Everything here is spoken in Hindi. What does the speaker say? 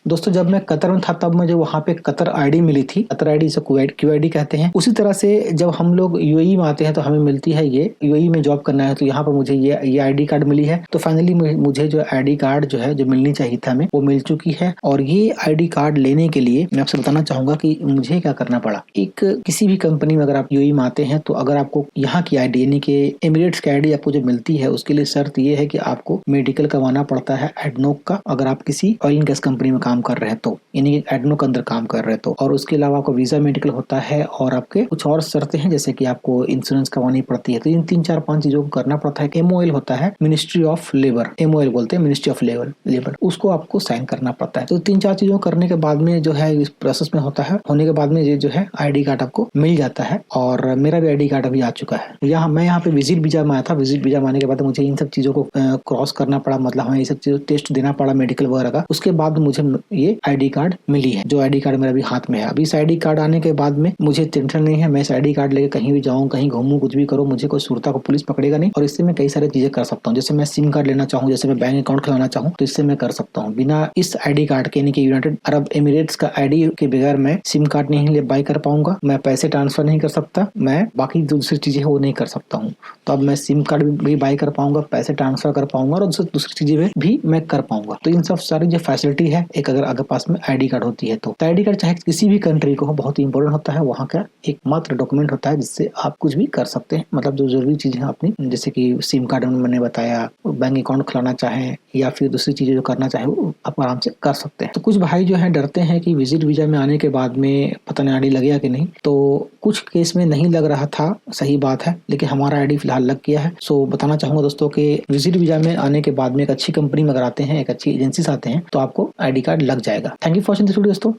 दोस्तों जब मैं कतर में था तब मुझे वहाँ पे कतर आईडी मिली थी। कतर आईडी से क्यूआईडी कहते हैं। उसी तरह से जब हम लोग यूएई में आते हैं तो हमें मिलती है ये, यूएई में जॉब करना है तो यहाँ पर मुझे ये आईडी कार्ड मिली है। तो फाइनली मुझे जो आईडी कार्ड जो है जो मिलनी चाहिए था हमें वो मिल चुकी है। और ये आईडी कार्ड लेने के लिए मैं आपसे बताना चाहूंगा कि मुझे क्या करना पड़ा। एक किसी भी कंपनी में अगर आप यूएई में आते हैं तो अगर आपको यहाँ की आईडी यानी कि एमिरेट्स की आईडी आपको जो मिलती है उसके लिए शर्त ये है कि आपको मेडिकल करवाना पड़ता है एडनोक का, अगर आप किसी ऑयल एंड गैस कंपनी में काम कर रहे हैं तो, यानी कि एडनोक के अंदर काम कर रहे हैं तो। और उसके अलावा आपको वीजा मेडिकल होता है और आपके कुछ और शर्तें हैं जैसे कि आपको इंश्योरेंस करवानी पड़ती है। तो इन 3-4-5 चीजों को करना पड़ता है। एमओएल होता है, मिनिस्ट्री ऑफ लेबर, एमओएल बोलते हैं, मिनिस्ट्री ऑफ लेबर, उसको आपको साइन करना पड़ता है। तो 3-4 चीजों करने के बाद में जो है इस प्रोसेस में होता है, होने के बाद में ये जो है आईडी कार्ड आपको मिल जाता है। और मेरा भी आईडी कार्ड अभी आ चुका है। मैं यहाँ पे विजिट वीजा में आया था। विजिट वीजा में आने के बाद मुझे इन सब चीजों को क्रॉस करना पड़ा, मतलब हमें ये सब चीजों टेस्ट देना पड़ा मेडिकल वगैरह का। उसके बाद मुझे ये आईडी कार्ड मिली है, जो आईडी कार्ड मेरा भी हाथ में है। अभी इस आईडी कार्ड आने के बाद में मुझे टेंशन नहीं है। मैं इस आईडी कार्ड लेके कहीं भी जाऊँ, कहीं घूमूं, कुछ भी करूँ, मुझे कोई सुरता को पुलिस पकड़ेगा नहीं। और इससे मैं कई सारी चीजें कर सकता हूँ। जैसे मैं सिम कार्ड लेना चाहूँ, जैसे मैं बैंक अकाउंट खुलाना चाहूँ तो इससे मैं कर सकता हूँ। बिना इस आईडी कार्ड के, यानी कि यूनाइटेड अरब एमिरेट्स का आईडी के बगैर मैं सिम कार्ड नहीं ले बाई कर पाऊंगा, मैं पैसे ट्रांसफर नहीं कर सकता, मैं बाकी दूसरी चीजें वो नहीं कर सकता हूँ। तो अब मैं सिम कार्ड भी बाई कर पाऊंगा, पैसे ट्रांसफर कर पाऊंगा और दूसरी चीजें भी मैं कर पाऊंगा। तो इन सब सारी जो फैसिलिटी है एक अगर पास में आईडी कार्ड होती है तो आईडी कार्ड चाहे किसी भी कंट्री को हो बहुत ही इंपॉर्टेंट होता है। वहाँ का एक मात्र डॉक्यूमेंट होता है जिससे आप कुछ भी कर सकते हैं। मतलब जो जरूरी चीजें हैं अपनी, जैसे कि सिम कार्ड में मैंने बताया, बैंक अकाउंट खुलाना चाहे या फिर दूसरी चीजें जो करना चाहे वो आप आराम से कर सकते हैं। तो कुछ भाई जो है डरते हैं कि विजिट वीजा में आने के बाद में पता नहीं आईडी लगेगा कि नहीं। तो कुछ केस में नहीं लग रहा था, सही बात है, लेकिन हमारा आईडी फिलहाल लग गया है। सो बताना चाहूंगा दोस्तों कि विजिट वीजा में आने के बाद में एक अच्छी कंपनी में अगर आते हैं, एक अच्छी एजेंसी से आते हैं तो आपको आईडी कार्ड लग जाएगा। Thank you for watching this video दोस्तों।